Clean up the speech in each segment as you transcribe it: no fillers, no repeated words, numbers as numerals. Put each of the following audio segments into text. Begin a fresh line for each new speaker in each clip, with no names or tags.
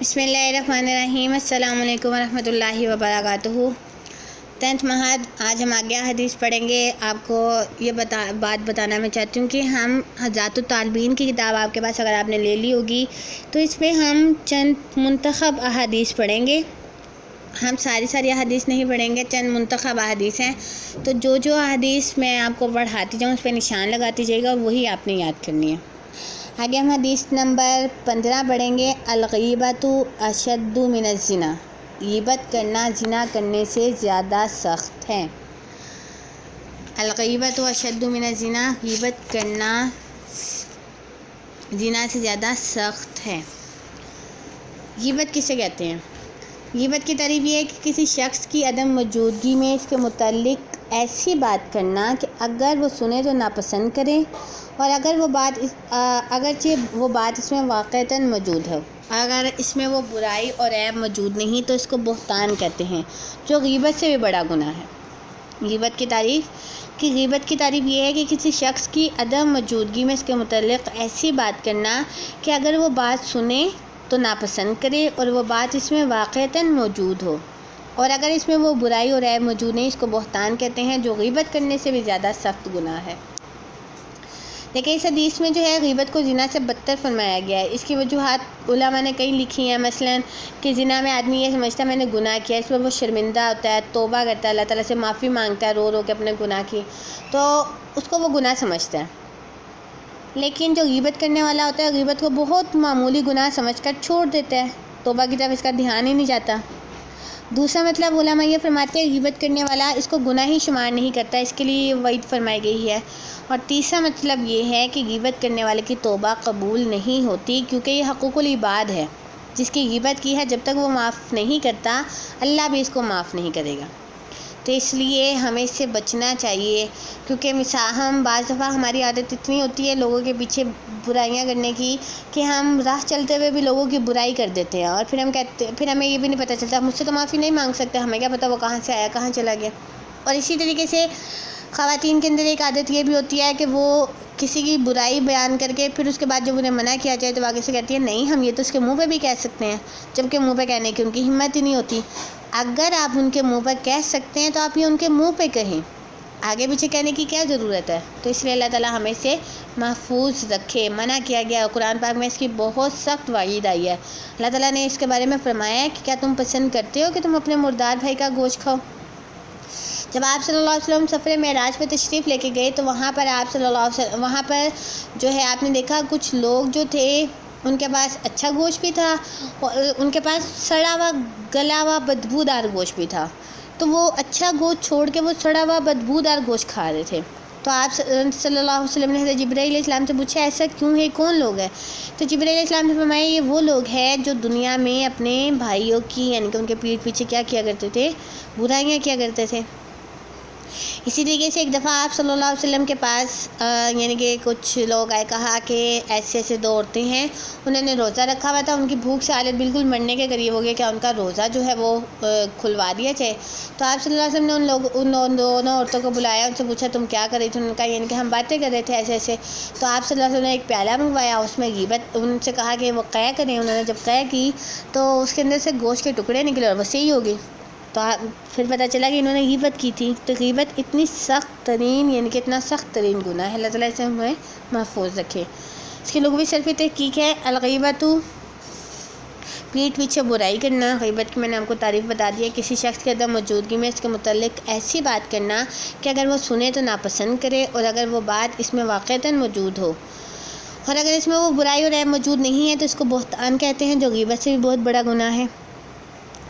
بسم اللہ الرحمن الرحیم۔ السلام علیکم ورحمۃ اللہ وبرکاتہ۔ 10th مہاد آج ہم آگے حدیث پڑھیں گے۔ آپ کو یہ بات بتانا میں چاہتی ہوں کہ ہم ذات الطالبین کی کتاب آپ کے پاس اگر آپ نے لے لی ہوگی تو اس میں ہم چند منتخب احادیث پڑھیں گے۔ ہم ساری احادیث نہیں پڑھیں گے، چند منتخب احادیث ہیں، تو جو احادیث میں آپ کو پڑھاتی جاؤں اس پہ نشان لگاتی جائے گا، وہی آپ نے یاد کرنی ہے۔ آگے ہم حدیث نمبر 15 پڑھیں گے۔ الغیبۃ اشد من الزنا، غیبت کرنا زنا کرنے سے زیادہ سخت ہے۔ الغیبۃ اشد من الزنا، غیبت کرنا زنا سے زیادہ سخت ہے۔ غیبت کسے کہتے ہیں؟ غیبت کی تعریف یہ ہے کہ کسی شخص کی عدم موجودگی میں اس کے متعلق ایسی بات کرنا کہ اگر وہ سنے تو ناپسند کرے، اور اگرچہ وہ بات اس میں واقعتاً موجود ہے، اگر اس میں وہ برائی اور عیب موجود نہیں تو اس کو بہتان کہتے ہیں، جو غیبت سے بھی بڑا گناہ ہے۔ غیبت کی تعریف یہ ہے کہ کسی شخص کی عدم موجودگی میں اس کے متعلق ایسی بات کرنا کہ اگر وہ بات سنے تو ناپسند کرے، اور وہ بات اس میں واقعتاً موجود ہو، اور اگر اس میں وہ برائی اور عیب موجود نہیں، اس کو بہتان کہتے ہیں، جو غیبت کرنے سے بھی زیادہ سخت گناہ ہے۔ لیکن اس حدیث میں جو ہے غیبت کو زنا سے بدتر فرمایا گیا ہے۔ اس کی وجوہات علماء نے کئی لکھی ہیں، مثلاً کہ زنا میں آدمی یہ سمجھتا ہے میں نے گناہ کیا، اس پر وہ شرمندہ ہوتا ہے، توبہ کرتا ہے، اللہ تعالیٰ سے معافی مانگتا ہے رو کے اپنے گناہ کی، تو اس کو وہ گناہ سمجھتا ہے۔ لیکن جو غیبت کرنے والا ہوتا ہے، غیبت کو بہت معمولی گناہ سمجھ کر چھوڑ دیتا ہے، توبہ کی طرف اس کا دھیان ہی نہیں جاتا۔ دوسرا مطلب علماء یہ فرماتے ہیں غیبت کرنے والا اس کو گناہ ہی شمار نہیں کرتا، اس کے لیے وعید فرمائی گئی ہے۔ اور تیسرا مطلب یہ ہے کہ غیبت کرنے والے کی توبہ قبول نہیں ہوتی، کیونکہ یہ حقوق العباد ہے۔ جس کی غیبت کی ہے جب تک وہ معاف نہیں کرتا، اللہ بھی اس کو معاف نہیں کرے گا۔ تو اس لیے ہمیں اس سے بچنا چاہیے، کیونکہ ہم بعض دفعہ ہماری عادت اتنی ہوتی ہے لوگوں کے پیچھے برائیاں کرنے کی کہ ہم راہ چلتے ہوئے بھی لوگوں کی برائی کر دیتے ہیں، اور پھر ہمیں یہ بھی نہیں پتہ چلتا، مجھ سے تو معافی نہیں مانگ سکتے، ہمیں کیا پتہ وہ کہاں سے آیا کہاں چلا گیا۔ اور اسی طریقے سے خواتین کے اندر ایک عادت یہ بھی ہوتی ہے کہ وہ کسی کی برائی بیان کر کے پھر اس کے بعد جب انہیں منع کیا جائے تو آگے سے کہتی ہے نہیں ہم یہ تو اس کے منہ پہ بھی کہہ سکتے ہیں، جبکہ منہ پہ کہنے کی ان کی ہمت ہی نہیں ہوتی۔ اگر آپ ان کے منہ پر کہہ سکتے ہیں تو آپ یہ ان کے منہ پہ کہیں، آگے پیچھے کہنے کی کیا ضرورت ہے؟ تو اس لیے اللہ تعالیٰ ہمیں سے محفوظ رکھے۔ منع کیا گیا ہے، قرآن پاک میں اس کی بہت سخت وعید آئی ہے۔ اللہ تعالیٰ نے اس کے بارے میں فرمایا ہے کہ کیا تم پسند کرتے ہو کہ تم اپنے مردار بھائی کا گوشت کھاؤ؟ جب آپ صلی اللہ علیہ وسلم سفر معراج پہ تشریف لے کے گئے تو وہاں پر جو ہے آپ نے دیکھا کچھ لوگ جو تھے ان کے پاس اچھا گوشت بھی تھا، اور ان کے پاس سڑا ہوا گلا ہوا بدبودار گوشت بھی تھا، تو وہ اچھا گوشت چھوڑ کے وہ سڑا ہوا بدبودار گوشت کھا رہے تھے۔ تو آپ صلی اللہ علیہ وسلم نے حضرت جبرائیل علیہ السلام سے پوچھا ایسا کیوں ہے، کون لوگ ہیں؟ تو جبرائیل علیہ السلام نے فرمایا یہ وہ لوگ ہیں جو دنیا میں اپنے بھائیوں کی یعنی کہ ان کے پیٹھ پیچھے کیا کیا کرتے تھے، برائیاں کیا کرتے تھے۔ اسی طریقے سے ایک دفعہ آپ صلی اللہ علیہ وسلم کے پاس یعنی کہ کچھ لوگ آئے، کہا کہ ایسے دو عورتیں ہیں، انہوں نے روزہ رکھا ہوا تھا، ان کی بھوک سے حالت بالکل مرنے کے قریب ہو گیا، کیا ان کا روزہ جو ہے وہ کھلوا دیا جائے؟ تو آپ صلی اللہ علیہ وسلم نے ان دونوں عورتوں کو بلایا، ان سے پوچھا تم کیا کر رہی تھی؟ انہوں نے کہا یعنی کہ ہم باتیں کر رہے تھے ایسے۔ تو آپ صلی اللہ علیہ وسلم نے ایک پیالہ منگوایا، اس میں غیبت، ان سے کہا کہ وہ قے کریں، انہوں نے جب قے کی تو اس کے اندر سے گوشت کے ٹکڑے نکلے اور وہ صحیح ہو گئی۔ تو پھر پتہ چلا کہ انہوں نے غیبت کی تھی۔ تو غیبت اتنی سخت ترین یعنی کہ اتنا سخت ترین گناہ ہے، اللہ تعالیٰ اسے ہمیں محفوظ رکھے۔ اس کی لغوی صرفی تحقیق ہے الغیبۃ پیٹھ پیچھے برائی کرنا۔ غیبت کی میں نے آپ کو تعریف بتا دی ہے، کسی شخص کے عدم موجودگی میں اس کے متعلق ایسی بات کرنا کہ اگر وہ سنے تو ناپسند کرے، اور اگر وہ بات اس میں واقعتاً موجود ہو، اور اگر اس میں وہ برائی اور عیب موجود نہیں ہے تو اس کو بہتان کہتے ہیں، جو غیبت سے بھی بہت بڑا گناہ ہے۔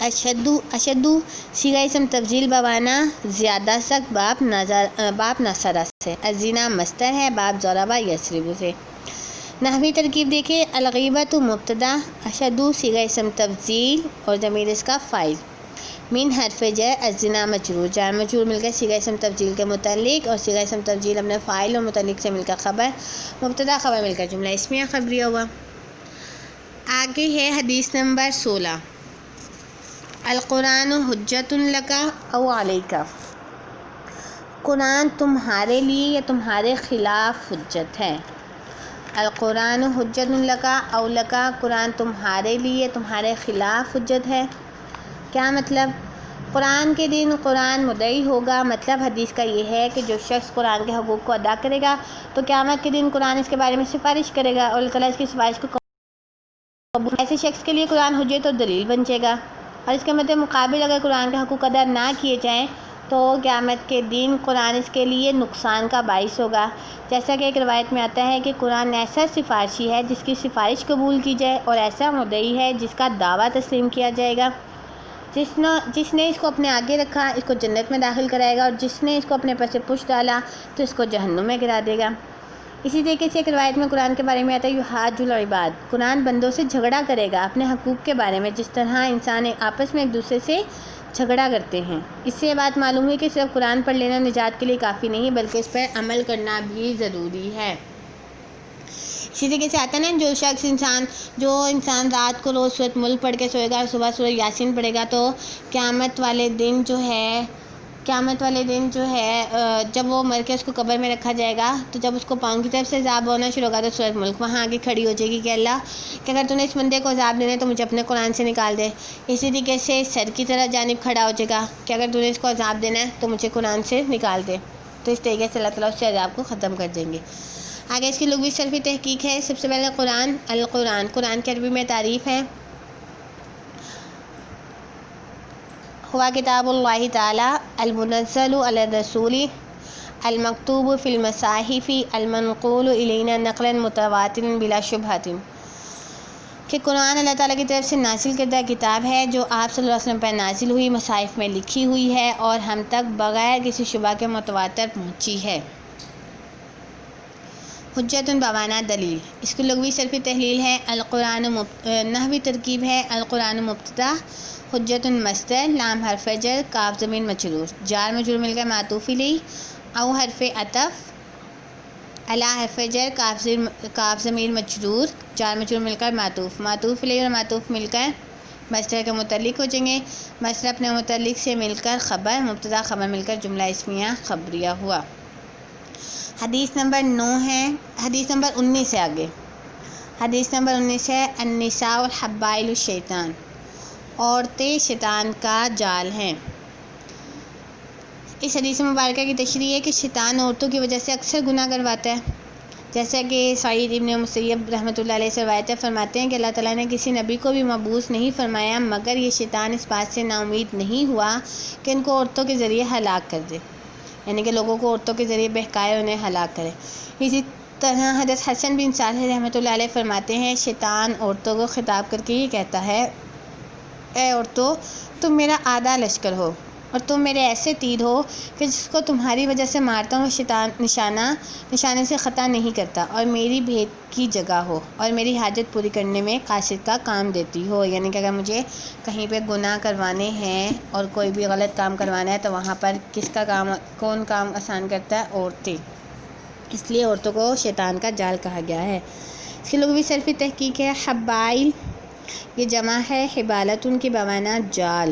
اشد صیغہ اسم تفضیل بوانا زیادہ سخت، باپ نصرہ سے، الزنا مصدر ہے، باپ ضرب یضرب سے۔ نحوی ترکیب دیکھیں، الغیبۃ مبتدا، اشد صیغہ اسم تفضیل اور ضمیر اس کا فاعل، من حرف جر، الزنا مجرور، جار مجرور مل کر صیغہ اسم تفضیل کے متعلق، اور صیغہ اسم تفضیل اپنے فاعل اور متعلق سے مل کر خبر، مبتدا خبر مل کر جملہ اسمیہ خبریہ ہوا۔ آگے ہے حدیث نمبر 16۔ القرآن حجۃ لک او علیک، قرآن تمہارے لیے یا تمہارے خلاف حجت ہے۔ القرآن حجت لکا او لکا، قرآن تمہارے لیے تمہارے خلاف حجت ہے۔ کیا مطلب؟ قرآن کے دن قرآن مدعی ہوگا، مطلب حدیث کا یہ ہے کہ جو شخص قرآن کے حقوق کو ادا کرے گا تو قیامت کے دن قرآن اس کے بارے میں سفارش کرے گا اور اللہ تعالیٰ اس کی سفارش کو قبول، ایسے شخص کے لیے قرآن حجت اور دلیل بن جائے گا۔ اور اس کے مقابل اگر قرآن کے حقوق ادا نہ کیے جائیں تو قیامت کے دن قرآن اس کے لیے نقصان کا باعث ہوگا۔ جیسا کہ ایک روایت میں آتا ہے کہ قرآن ایسا سفارشی ہے جس کی سفارش قبول کی جائے اور ایسا مدعی ہے جس کا دعویٰ تسلیم کیا جائے گا۔ جس نے اس کو اپنے آگے رکھا اس کو جنت میں داخل کرائے گا اور جس نے اس کو اپنے پر سے پشت ڈالا تو اس کو جہنم میں گرا دے گا۔ اسی طریقے سے ایک روایت میں قرآن کے بارے میں آتا ہے یحاج العباد، قرآن بندوں سے جھگڑا کرے گا اپنے حقوق کے بارے میں، جس طرح انسان آپس میں ایک دوسرے سے جھگڑا کرتے ہیں۔ اس سے یہ بات معلوم ہوئی کہ صرف قرآن پڑھ لینا نجات کے لیے کافی نہیں بلکہ اس پر عمل کرنا بھی ضروری ہے۔ اسی طریقے سے آتا ہے نا جو انسان رات کو روز سورۃ ملک پڑھ کے سوئے گا اور صبح سورۃ یاسین پڑھے گا تو قیامت والے دن جو ہے جب وہ مر کے اس کو قبر میں رکھا جائے گا تو جب اس کو پاؤں کی طرف سے عذاب ہونا شروع ہوگا تو سورۃ ملک وہاں آگے کھڑی ہو جائے گی کہ اللہ کہ اگر تو نے اس بندے کو عذاب دینا ہے تو مجھے اپنے قرآن سے نکال دے۔ اسی طریقے سے سر کی طرح جانب کھڑا ہو جائے گا کہ اگر تو نے اس کو عذاب دینا ہے تو مجھے قرآن سے نکال دے، تو اس طریقے سے اللہ تعالیٰ اس سے عذاب کو ختم کر دیں گے۔ آگے اس کی لغوی صرفی تحقیق ہے۔ سب سے پہلے قرآن کی عربی میں تعریف ہے، ہوا کتاب اللہ تعالی المنزل علی الرسول المکتوب فی المصاحف المنقول الینا نقلا متواترا بلا شبہۃ، کہ قرآن اللہ تعالیٰ کی طرف سے نازل کردہ کتاب ہے جو آپ صلی اللہ علیہ وسلم پر نازل ہوئی، مصاحف میں لکھی ہوئی ہے اور ہم تک بغیر کسی شبہ کے متواتر پہنچی ہے۔ حجت بمعنی دلیل، اس کی لغوی صرفی تحلیل ہے نحوی ترکیب ہے القرآن مبتدا، حجت مصدر، لام حرف جر، کاف ضمیر مجرور، جار مجرور مل کر معطوف الیہ، او حرف عطف، الا حرف جر، کاف ضمیر مجرور، جار مجرور مل کر معطوف الیہ اور معطوف مل کر مصدر کے متعلق ہو جائیں گے۔ مصدر اپنے متعلق سے مل کر خبر، مبتدا خبر مل کر جملہ اسمیہ خبریہ ہوا۔ حدیث نمبر 9 ہے، حدیث نمبر 19 سے آگے، حدیث نمبر 19 ہے النساء حبائل الشیطان، عورتیں شیطان کا جال ہیں۔ اس حدیث مبارکہ کی تشریح ہے کہ شیطان عورتوں کی وجہ سے اکثر گناہ کرواتا ہے، جیسا کہ سعید ابن مسیب رحمۃ اللہ علیہ سے روایت فرماتے ہیں کہ اللہ تعالیٰ نے کسی نبی کو بھی مبعوث نہیں فرمایا مگر یہ شیطان اس بات سے نا امید نہیں ہوا کہ ان کو عورتوں کے ذریعے ہلاک کر دے، یعنی کہ لوگوں کو عورتوں کے ذریعے بہکائے انہیں ہلاک کرے۔ اسی طرح حضرت حسن بن صالح رحمۃ اللہ علیہ فرماتے ہیں شیطان عورتوں کو خطاب کر کے یہ کہتا ہے، اے عورتوں تم میرا آدھا لشکر ہو اور تم میرے ایسے تیر ہو کہ جس کو تمہاری وجہ سے مارتا ہوں شیطان نشانے سے خطا نہیں کرتا اور میری بھیٹ کی جگہ ہو اور میری حاجت پوری کرنے میں قاصد کا کام دیتی ہو، یعنی کہ اگر مجھے کہیں پہ گناہ کروانے ہیں اور کوئی بھی غلط کام کروانا ہے تو وہاں پر کون کام آسان کرتا ہے؟ عورتیں، اس لیے عورتوں کو شیطان کا جال کہا گیا ہے۔ اس کی لغوی صرفی تحقیق ہے حبائل، یہ جمع ہے حبالت ان کی بمعنی جال۔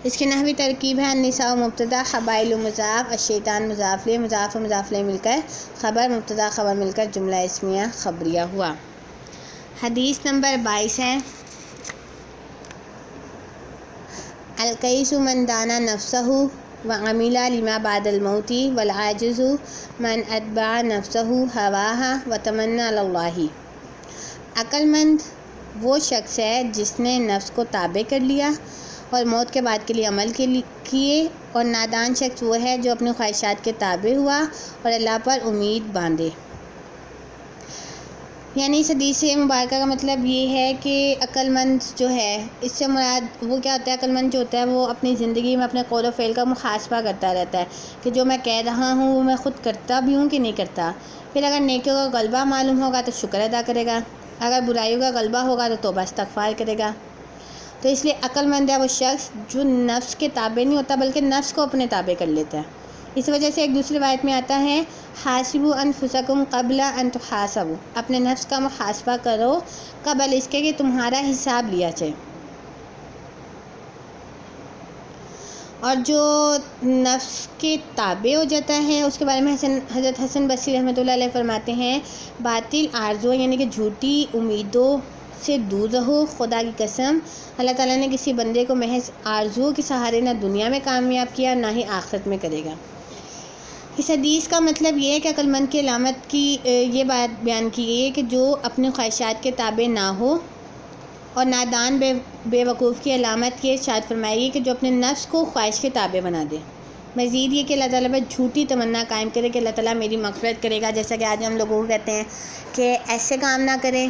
اس کی نحوی ترکیب ہے النساء مبتدا، حبائل مضاف، الشیطان مضاف الیہ، مضاف و مضاف الیہ مل کر خبر، مبتدا خبر مل کر جملہ اسمیہ خبریہ ہوا۔ حدیث نمبر 22 ہے القیس من دانا نفسہ وعمل لما بعد الموت والعاجز من اتبع نفسہ ہواها وتمنى علی اللہ، عقل مند وہ شخص ہے جس نے نفس کو تابع کر لیا اور موت کے بعد کے لیے عمل کیے، اور نادان شخص وہ ہے جو اپنی خواہشات کے تابع ہوا اور اللہ پر امید باندھے۔ یعنی اس حدیث مبارکہ کا مطلب یہ ہے کہ عقل مند جو ہے، اس سے مراد وہ کیا ہوتا ہے؟ عقل مند جو ہوتا ہے وہ اپنی زندگی میں اپنے قول و فعل کا محاسبہ کرتا رہتا ہے کہ جو میں کہہ رہا ہوں وہ میں خود کرتا بھی ہوں کہ نہیں کرتا، پھر اگر نیکیوں کا غلبہ معلوم ہوگا تو شکر ادا کرے گا، اگر برائیوں کا غلبہ ہوگا تو توبہ استغفار کرے گا۔ تو اس لیے عقل مند ہے وہ شخص جو نفس کے تابع نہیں ہوتا بلکہ نفس کو اپنے تابع کر لیتا ہے۔ اس وجہ سے ایک دوسری روایت میں آتا ہے حاسبوا انفسکم قبل ان تحاسبوا، اپنے نفس کا محاسبہ کرو قبل اس کے کہ تمہارا حساب لیا جائے۔ اور جو نفس کے تابع ہو جاتا ہے اس کے بارے میں حضرت حسن بصری رحمۃ اللہ علیہ فرماتے ہیں، باطل آرزو یعنی کہ جھوٹی امیدوں سے دور رہو، خدا کی قسم اللہ تعالیٰ نے کسی بندے کو محض آرزو کے سہارے نہ دنیا میں کامیاب کیا نہ ہی آخرت میں کرے گا۔ اس حدیث کا مطلب یہ ہے کہ عقل مند کی علامت کی یہ بات بیان کی گئی ہے کہ جو اپنے خواہشات کے تابع نہ ہو، اور نادان بے وقوف کی علامت یہ ارشاد فرمائی ہے کہ جو اپنے نفس کو خواہش کے تابع بنا دے۔ مزید یہ کہ اللہ تعالیٰ پر جھوٹی تمنا قائم کرے کہ اللہ تعالیٰ میری مغفرت کرے گا، جیسا کہ آج ہم لوگوں کو کہتے ہیں کہ ایسے کام نہ کریں،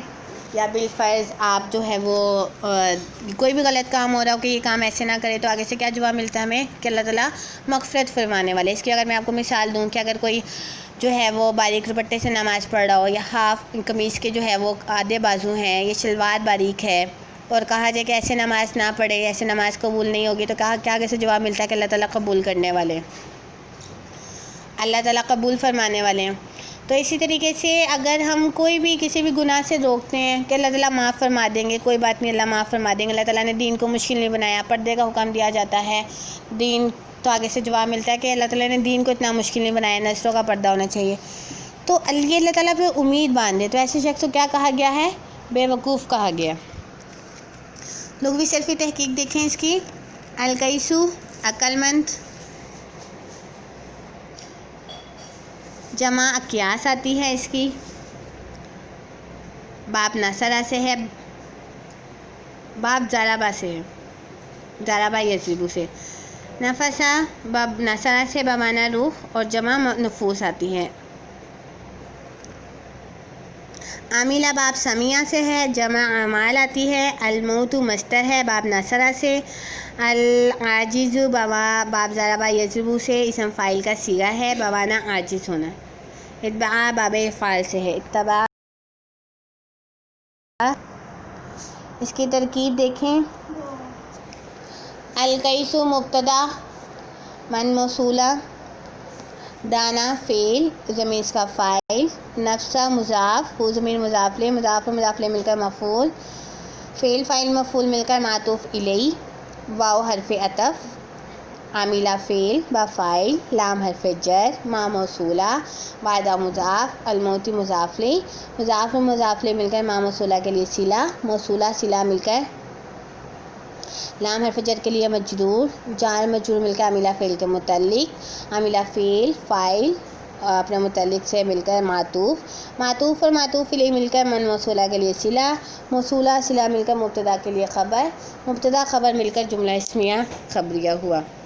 یا بالفرض آپ جو ہے وہ کوئی بھی غلط کام ہو رہا ہو کہ یہ کام ایسے نہ کرے، تو آگے سے کیا جواب ملتا ہے ہمیں کہ اللہ تعالیٰ مغفرت فرمانے والے۔ اس کی اگر میں آپ کو مثال دوں کہ اگر کوئی جو ہے وہ باریک دوپٹے سے نماز پڑھ رہا ہو، یا ہاف قمیص کے جو ہے وہ آدھے بازو ہیں، یہ شلوار باریک ہے، اور کہا جائے کہ ایسے نماز نہ پڑھے، ایسے نماز قبول نہیں ہوگی، تو کہا کیا آگے سے جواب ملتا ہے کہ اللہ تعالیٰ قبول کرنے والے، اللہ تعالیٰ قبول فرمانے والے ہیں۔ تو اسی طریقے سے اگر ہم کوئی بھی کسی بھی گناہ سے روکتے ہیں کہ اللہ تعالیٰ معاف فرما دیں گے، کوئی بات نہیں، اللہ معاف فرما دیں گے، اللہ تعالیٰ نے دین کو مشکل نہیں بنایا، پردے کا حکم دیا جاتا ہے دین، تو آگے سے جواب ملتا ہے کہ اللہ تعالیٰ نے دین کو اتنا مشکل نہیں بنایا، نظروں کا پردہ ہونا چاہیے، تو یہ اللہ تعالیٰ پہ امید باندھے، تو ایسے شخص کو کیا کہا گیا ہے؟ بے وقوف کہا گیا۔ لغوی صرفی تحقیق دیکھیں اس کی، القیسو عقل مند، جمع اقیاس آتی ہے اس کی، باب نصرہ سے ہے، باب ضربہ سے ہے، ضربہ یضرب سے، نفسہ باب نصرہ سے بمعنی روح، اور جمع نفوس آتی ہے، عاملہ باب سمیہ سے ہے، جمع اعمال آتی ہے، الموت مصدر ہے باب نصرہ سے، العاجز باب ضربہ یضرب سے اسم فاعل کا صیغہ ہے، بمعنی عاجز ہونا، اتباع باب افعال سے ہے، اتباع۔ اس کی ترکیب دیکھیں، القیس مبتدا، من موصولہ، دانا فعل، ضمیر اس کا فاعل، نفسہ مضاف، ہو ضمیر مضاف لے، مضاف و مضاف لے مل کر مفعول، فعل فاعل مفعول مل کر معطوف الیہ، واو حرف عطف، عاملہ فعل با فاعل، لام حرف جر، ما موصولہ، بعد مضاف، الموت مضاف لے، مضاف و مضاف لے مل کر ما موصولہ کے لیے صلہ، موصولہ صلہ مل کر لام حرف جر کے لیے مجرور، جار مجرور مل کر عاملہ فعل کے متعلق، عاملہ فعل فاعل اپنے متعلق سے مل کر معطوف، معطوف اور معطوف الیہ مل کر من موصولہ کے لیے صلہ، موصولہ صلہ مل کر مبتدا کے لیے خبر، مبتدا خبر مل کر جملہ اسمیہ خبریہ ہوا۔